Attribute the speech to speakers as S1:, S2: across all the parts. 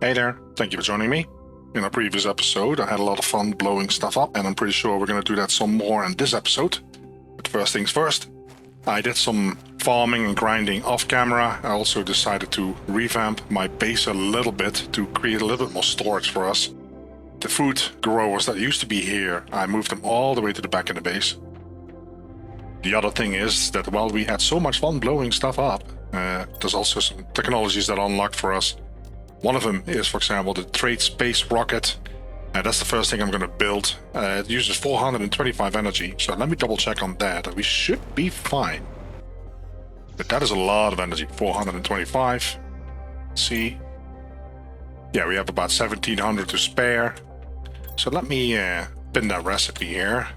S1: Hey there, thank you for joining me. In a previous episode, I had a lot of fun blowing stuff up, and I'm pretty sure we're going to do that some more in this episode. But first things first, I did some farming and grinding off camera. I also decided to revamp my base a little bit to create a little bit more storage for us. The food growers that used to be here, I moved them all the way to the back of the base. The other thing is that while we had so much fun blowing stuff up, there's also some technologies that unlocked for us. One of them is, for example, the trade space rocket. That's the first thing I'm going to build. It uses 425 energy, so let me double check on that. We should be fine. But that is a lot of energy, 425. Let's see. Yeah, we have about 1700 to spare. So let me pin that recipe here.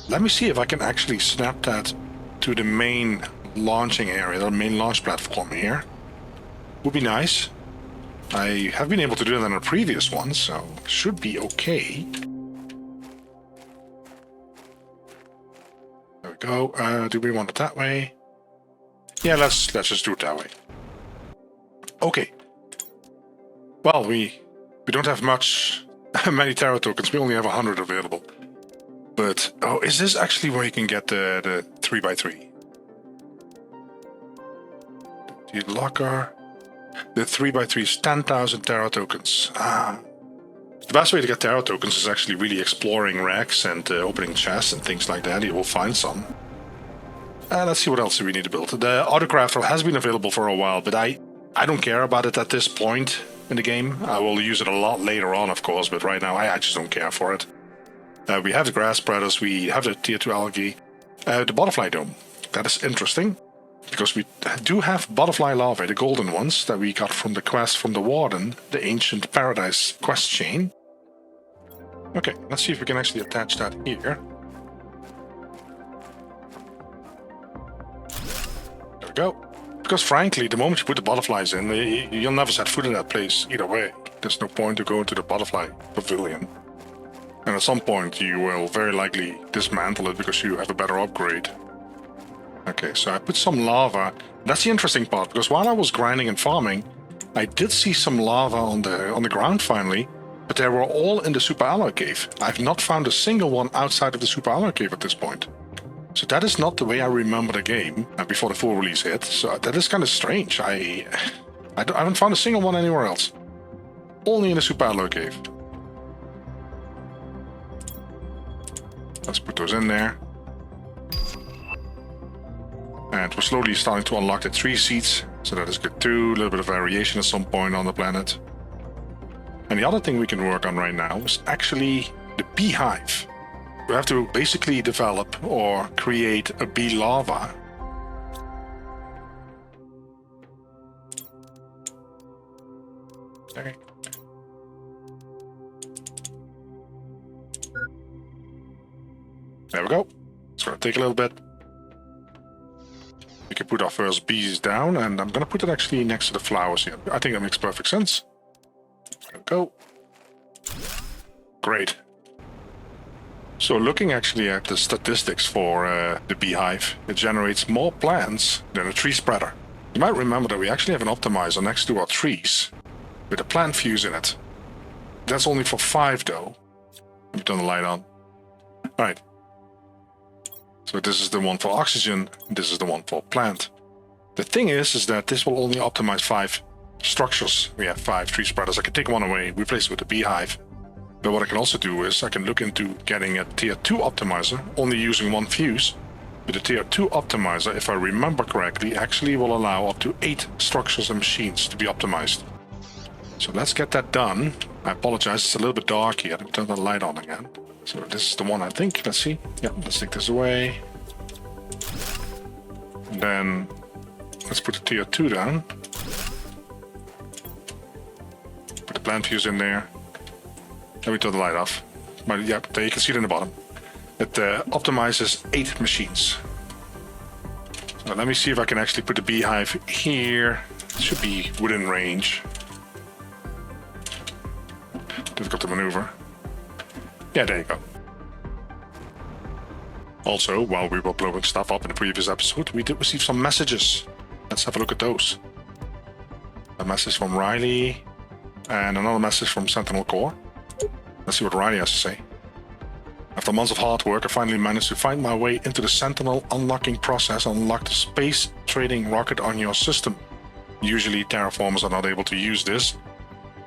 S1: Let me see if I can actually snap that to the main launching area, the main launch platform here. Would be nice. I have been able to do that on a previous one, so should be okay. There we go. Do we want it that way? Yeah, let's just do it that way. Okay. Well, we don't have many Terra tokens. We only have 100 available. But oh, is this actually where you can get the 3x3? The locker. The 3x3 is 10,000 Terra tokens. The best way to get Terra tokens is actually really exploring racks and opening chests and things like that. You will find some. Let's see what else we need to build. The autocrafter has been available for a while, but I don't care about it at this point in the game. I will use it a lot later on, of course, but right now I just don't care for it. We have the grass spreaders, we have the tier 2 algae, the butterfly dome. That is interesting. Because we do have butterfly larvae, the golden ones, that we got from the quest from the Warden, the Ancient Paradise quest chain. Okay, let's see if we can actually attach that here. There we go. Because frankly, the moment you put the butterflies in, you'll never set foot in that place either way. There's no point to go into the butterfly pavilion. And at some point you will very likely dismantle it because you have a better upgrade. Okay, so I put some lava. That's the interesting part, because while I was grinding and farming, I did see some lava on the ground finally, but they were all in the super alloy cave. I've not found a single one outside of the super alloy cave at this point. So that is not the way I remember the game before the full release hit. So that is kind of strange. I haven't found a single one anywhere else. Only in the super alloy cave. Let's put those in there. And we're slowly starting to unlock the tree seeds, so that is good too. A little bit of variation at some point on the planet. And the other thing we can work on right now is actually the beehive. We have to basically develop or create a bee larva. Okay. There we go. It's going to take a little bit. We can put our first bees down, and I'm going to put it actually next to the flowers here. I think that makes perfect sense. There we go. Great. So looking actually at the statistics for the beehive, it generates more plants than a tree spreader. You might remember that we actually have an optimizer next to our trees with a plant fuse in it. That's only for 5 though. Let me turn the light on. Alright. So this is the one for oxygen, this is the one for plant. The thing is that this will only optimize 5 structures. We have 5 tree spreaders. I can take one away, replace it with a beehive. But what I can also do is I can look into getting a tier 2 optimizer, only using 1 fuse. But the tier 2 optimizer, if I remember correctly, actually will allow up to 8 structures and machines to be optimized. So let's get that done. I apologize, it's a little bit dark here. Let me turn the light on again. So this is the one I think. Let's see. Yeah, let's take this away. And then let's put the tier 2 down. Put the plant fuse in there. Let me turn the light off. But yeah, there you can see it in the bottom. It optimizes 8 machines. So let me see if I can actually put the beehive here. It should be within range. Difficult to maneuver. Yeah, there you go. Also, while we were blowing stuff up in the previous episode, we did receive some messages. Let's have a look at those. A message from Riley. And another message from Sentinel Core. Let's see what Riley has to say. After months of hard work, I finally managed to find my way into the Sentinel unlocking process and unlock the space trading rocket on your system. Usually terraformers are not able to use this,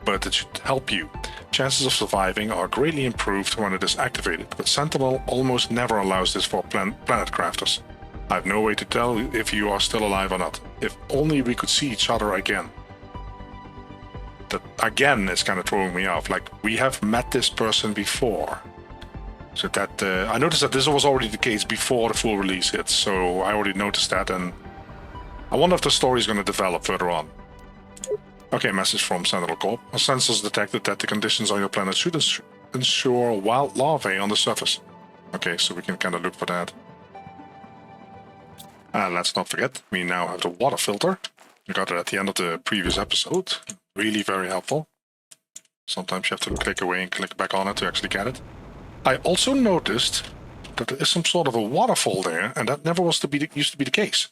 S1: but it should help you. Chances of surviving are greatly improved when it is activated, but Sentinel almost never allows this for planet crafters. I have no way to tell if you are still alive or not. If only we could see each other again. That again is kind of throwing me off. Like, we have met this person before. So that I noticed that this was already the case before the full release hit, so I already noticed that, and I wonder if the story is going to develop further on. Okay, message from Sentinel Corp. Our sensors detected that the conditions on your planet should ensure wild larvae on the surface. Okay, so we can kind of look for that. And let's not forget, we now have the water filter. We got it at the end of the previous episode. Really very helpful. Sometimes you have to click away and click back on it to actually get it. I also noticed that there is some sort of a waterfall there, and that never used to be the case.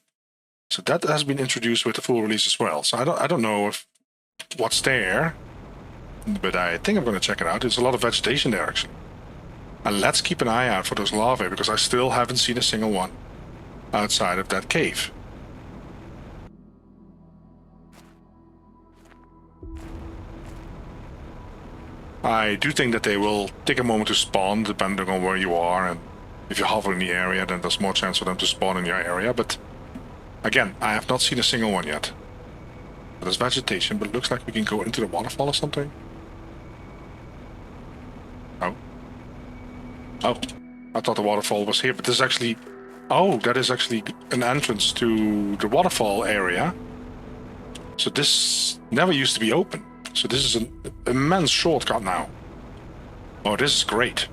S1: So that has been introduced with the full release as well. So I don't know if what's there, but I think I'm going to check it out. There's a lot of vegetation there actually, and let's keep an eye out for those larvae because I still haven't seen a single one outside of that cave. I do think that they will take a moment to spawn depending on where you are, and if you hover in the area then there's more chance for them to spawn in your area, but again, I have not seen a single one yet. There's vegetation, but it looks like we can go into the waterfall or something. Oh. Oh, I thought the waterfall was here, but this is actually... Oh, that is actually an entrance to the waterfall area. So this never used to be open. So this is an immense shortcut now. Oh, this is great.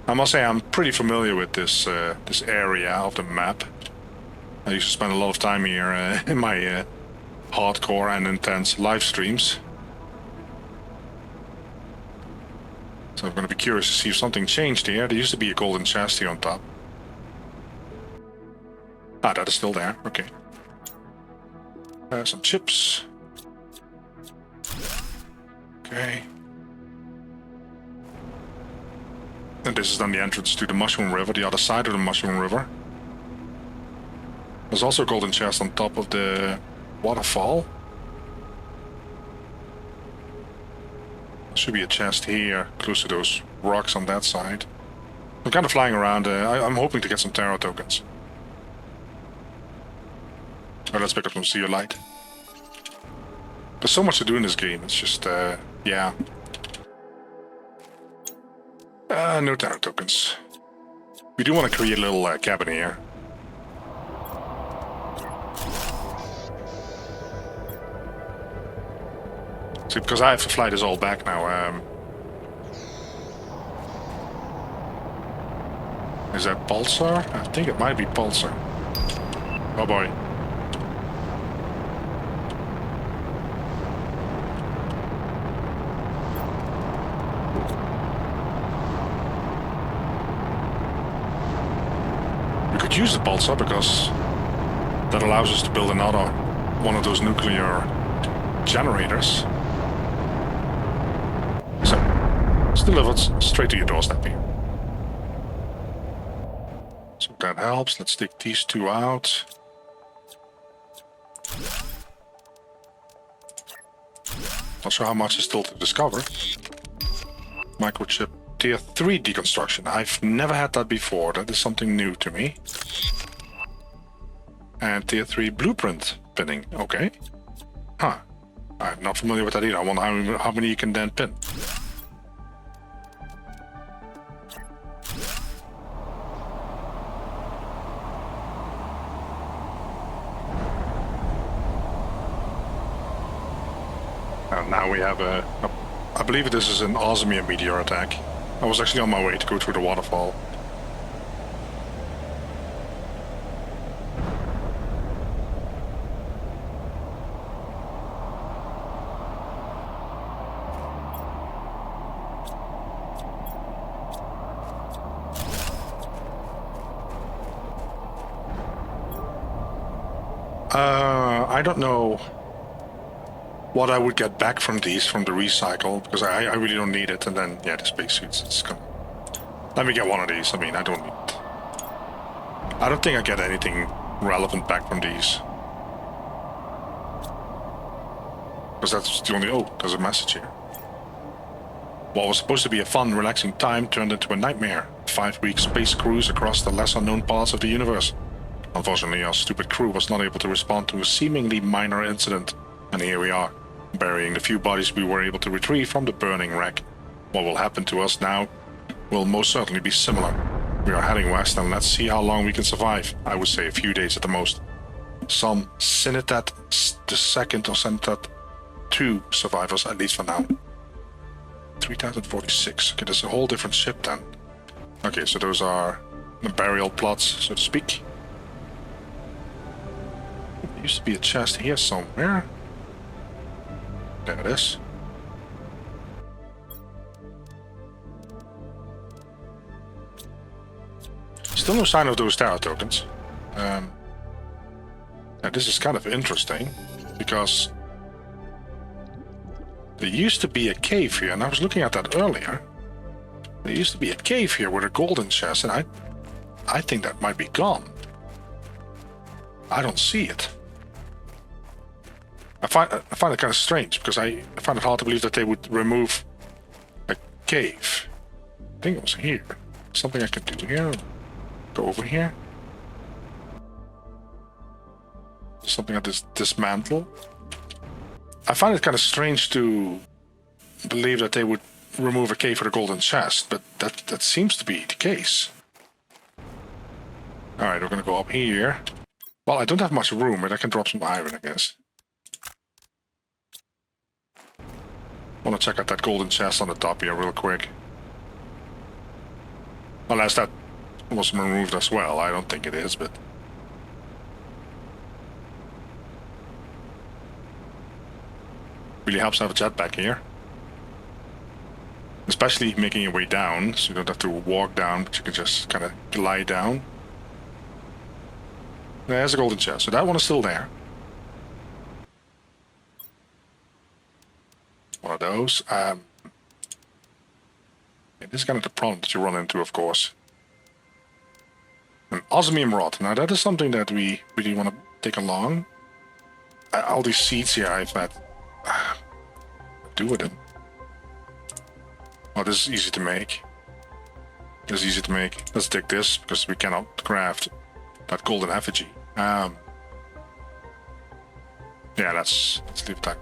S1: I must say I'm pretty familiar with this this area of the map. I used to spend a lot of time here in my hardcore and intense live streams. So I'm going to be curious to see if something changed here. There used to be a golden chest here on top. Ah, that is still there. Okay. Some chips. Okay. And this is then the entrance to the Mushroom River, the other side of the Mushroom River. There's also a golden chest on top of the waterfall. There should be a chest here, close to those rocks on that side. I'm kind of flying around. I'm hoping to get some tarot tokens. Alright, let's pick up some zeolite. There's so much to do in this game, it's just, yeah. No tarot tokens. We do want to create a little cabin here. See, because I have to fly this all back now. Is that Pulsar? I think it might be Pulsar. Oh boy. Use the pulsar because that allows us to build another one of those nuclear generators. So it's delivered straight to your doorstep here. So that helps. Let's take these two out. Not sure how much is still to discover. Microchip Tier 3 deconstruction. I've never had that before. That is something new to me. And Tier 3 blueprint pinning. Okay. Huh. I'm not familiar with that either. I wonder how many you can then pin. And now we have I believe this is an Osmia meteor attack. I was actually on my way to go through the waterfall. I don't know what I would get back from these, from the recycle, because I really don't need it. And then, yeah, the spacesuits, it's gonna... Let me get one of these. I mean, I don't need... I don't think I get anything relevant back from these. Because that's the only... Oh, there's a message here. What was supposed to be a fun, relaxing time turned into a nightmare. 5-week space cruise across the less unknown parts of the universe. Unfortunately, our stupid crew was not able to respond to a seemingly minor incident. And here we are, burying the few bodies we were able to retrieve from the burning wreck. What will happen to us now will most certainly be similar. We are heading west, and let's see how long we can survive. I would say a few days at the most. Some Sinitat the Second or Sinitat 2 survivors, at least for now. 3046. Okay, there's a whole different ship then. Okay, so those are the burial plots, so to speak. There used to be a chest here somewhere. There it is. Still no sign of those tower tokens. Now this is kind of interesting, because there used to be a cave here, and I was looking at that earlier. There used to be a cave here with a golden chest, and I think that might be gone. I don't see it. I find it kind of strange, because I find it hard to believe that they would remove a cave. I think it was here. Something I can do here. Go over here. Something I dismantle. I find it kind of strange to believe that they would remove a cave for the golden chest, but that seems to be the case. Alright, we're gonna go up here. Well, I don't have much room, but I can drop some iron, I guess. I want to check out that golden chest on the top here real quick. Unless that was removed as well. I don't think it is, but... Really helps to have a jetpack here. Especially making your way down, so you don't have to walk down, but you can just kind of glide down. There's a golden chest, so that one is still there. One of those. Yeah, this is kind of the problem that you run into, of course. An osmium rod. Now that is something that we really want to take along. All these seeds here I've had... do with them. Oh, this is easy to make. This is easy to make. Let's take this, because we cannot craft that golden effigy. Yeah, let's leave it that.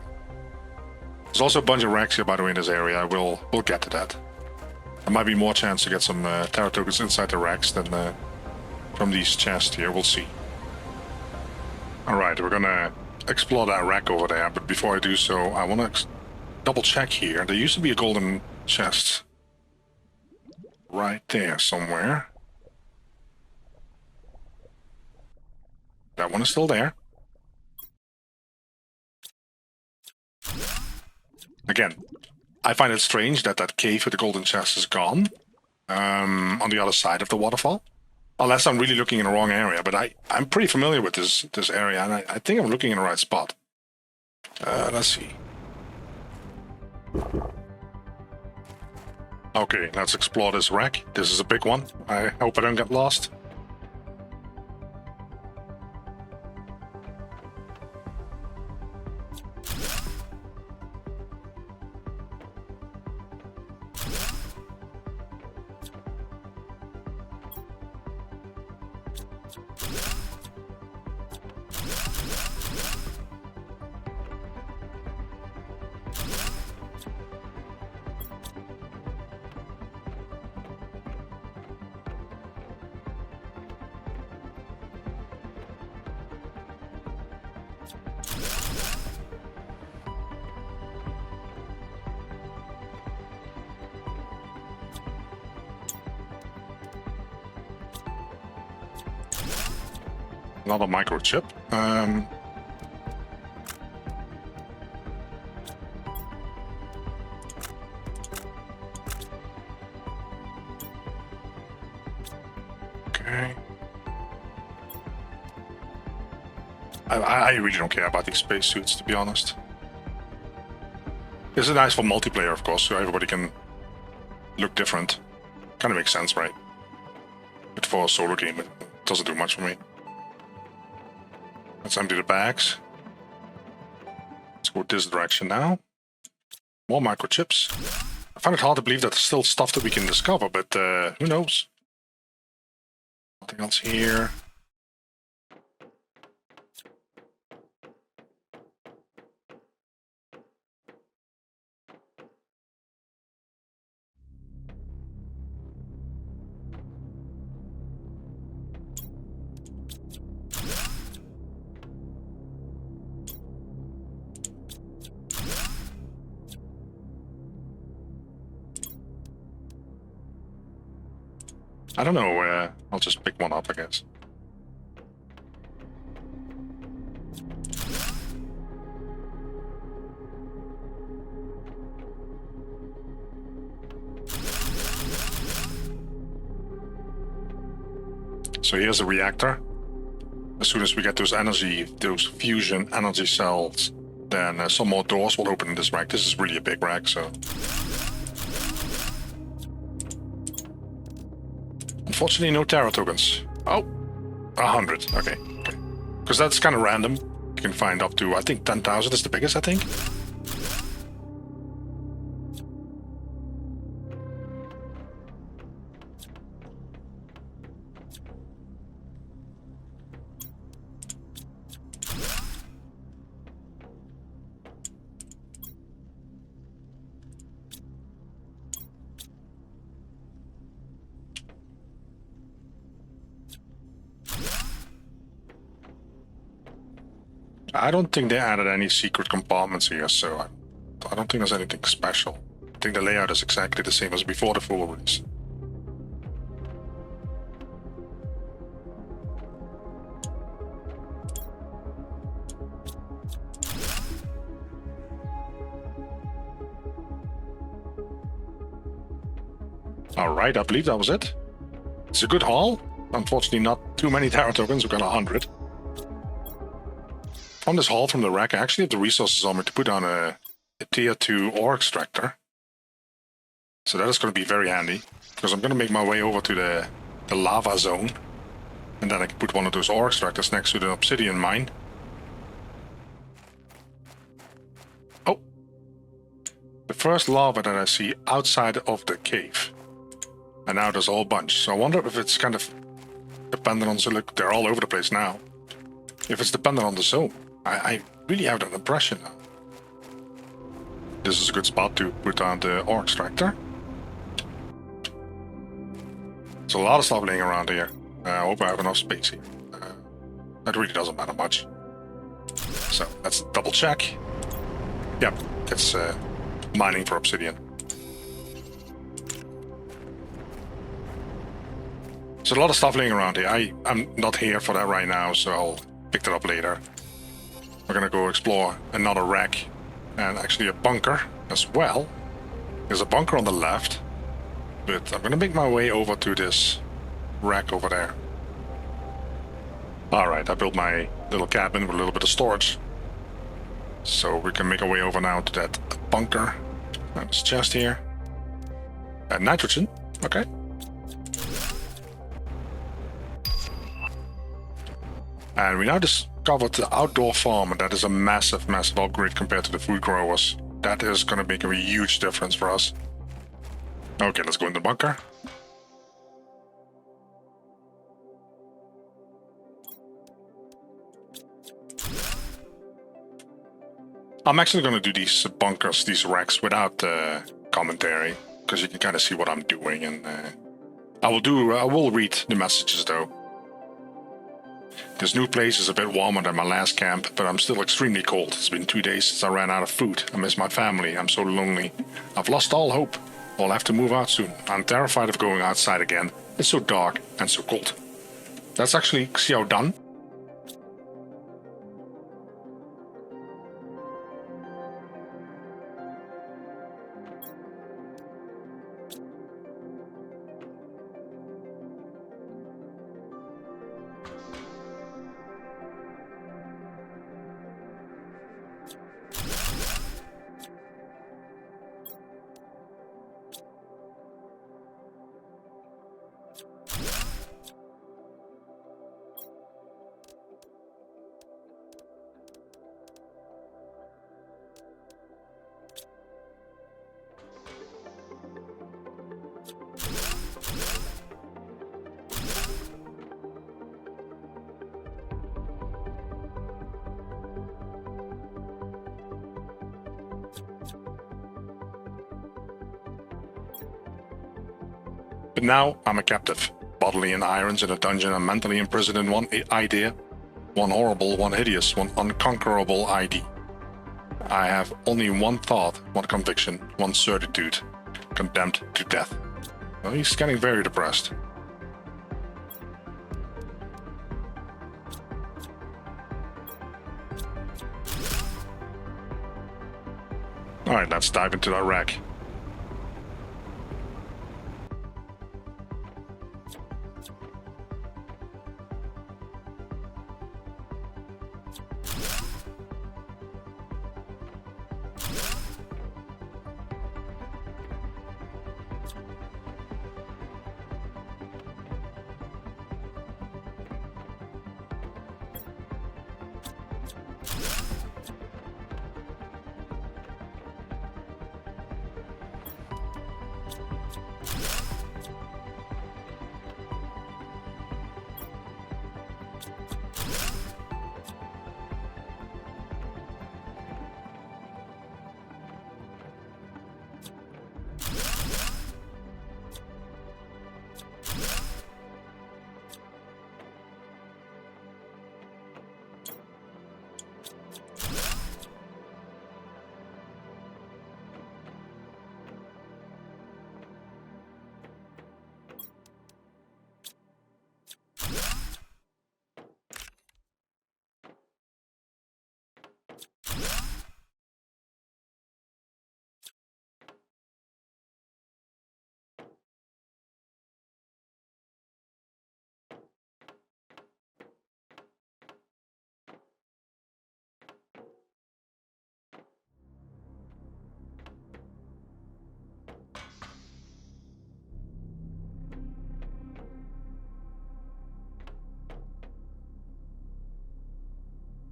S1: There's also a bunch of racks here, by the way, in this area. We'll get to that. There might be more chance to get some terra tokens inside the racks than from these chests here. We'll see. Alright, we're gonna explore that rack over there, but before I do so, I want to double check here. There used to be a golden chest right there somewhere. That one is still there. Again, I find it strange that that cave with the golden chest is gone on the other side of the waterfall. Unless I'm really looking in the wrong area, but I'm pretty familiar with this area, and I think I'm looking in the right spot. Let's see. Okay, let's explore this rack. This is a big one. I hope I don't get lost. Another microchip. Okay. I really don't care about these spacesuits, to be honest. This is nice for multiplayer, of course, so everybody can look different. Kind of makes sense, right? But for a solo game, it doesn't do much for me. Let's empty the bags. Let's go this direction now. More microchips. I find it hard to believe that there's still stuff that we can discover, but who knows? Nothing else here. I don't know, I'll just pick one up, I guess. So here's a reactor. As soon as we get those fusion energy cells, then some more doors will open in this rack. This is really a big rack, so... Unfortunately, no Terra tokens. Oh, 100. Okay. Because that's kind of random. You can find up to, I think, 10,000 is the biggest, I think. I don't think they added any secret compartments here, so I don't think there's anything special. I think the layout is exactly the same as before the full release. Alright, I believe that was it. It's a good haul. Unfortunately, not too many Terra tokens. We've got 100. On this haul from the rack, I actually have the resources on me to put on a tier 2 ore extractor. So that is going to be very handy, because I'm going to make my way over to the lava zone. And then I can put one of those ore extractors next to the obsidian mine. Oh! The first lava that I see outside of the cave. And now there's a whole bunch. So I wonder if it's kind of dependent on... So look, they're all over the place now. If it's dependent on the zone. I really have that impression now. This is a good spot to put on the ore extractor. There's a lot of stuff laying around here. I hope I have enough space here. That really doesn't matter much. So let's double check. Yep, it's mining for obsidian. There's a lot of stuff laying around here. I'm not here for that right now, so I'll pick that up later. We're gonna go explore another rack and actually a bunker as well. There's a bunker on the left, but I'm gonna make my way over to this rack over there. Alright, I built my little cabin with a little bit of storage. So we can make our way over now to that bunker. And this chest here. And nitrogen, okay. And we now discovered the outdoor farm, and that is a massive, massive upgrade compared to the food growers. That is going to make a huge difference for us. Okay, let's go in the bunker. I'm actually going to do these bunkers, these racks, without commentary, because you can kind of see what I'm doing, and I will read the messages though. This new place is a bit warmer than my last camp, but I'm still extremely cold. It's been 2 days since I ran out of food. I miss my family. I'm so lonely. I've lost all hope. I'll have to move out soon. I'm terrified of going outside again. It's so dark and so cold. That's actually Xiao done. But now I'm a captive, bodily in irons in a dungeon and mentally imprisoned in one idea, one horrible, one hideous, one unconquerable ID. I have only one thought, one conviction, one certitude, condemned to death. Well, he's getting very depressed. Alright, let's dive into that wreck.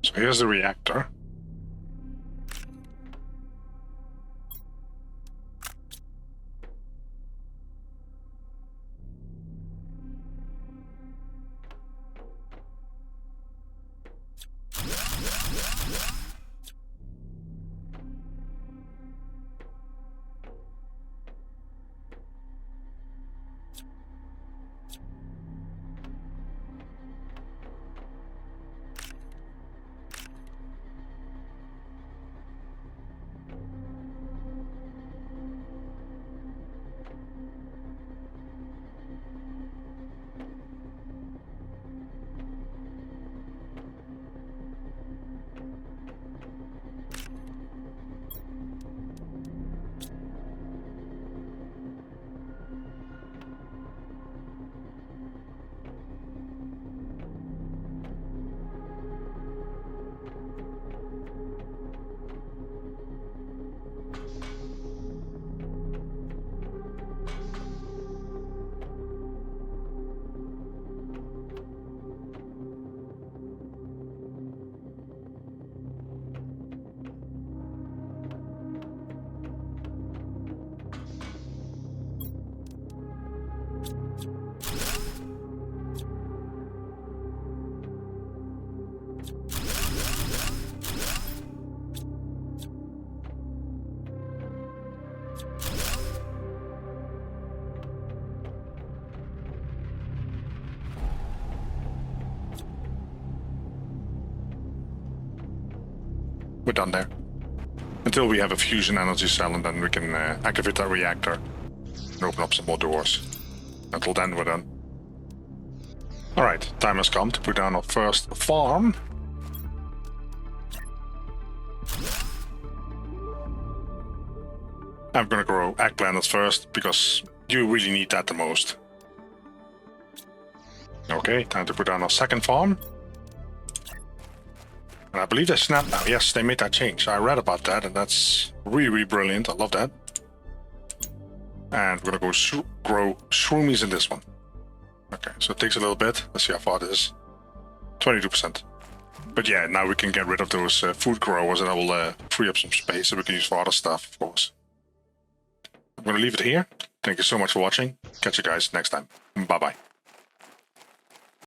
S1: So here's the reactor. We're done there. Until we have a fusion energy cell, and then we can activate that reactor and open up some more doors. Until then, we're done. Alright, time has come to put down our first farm. I'm gonna grow eggplants first, because you really need that the most. Okay, time to put down our second farm. And I believe they snapped now. Yes, they made that change. I read about that, and that's really, really brilliant. I love that. And we're gonna go grow shroomies in this one. Okay, so it takes a little bit. Let's see how far it is. 22%. But yeah, now we can get rid of those food growers, and I will free up some space that we can use for other stuff, of course. I'm gonna leave it here. Thank you so much for watching. Catch you guys next time. Bye-bye.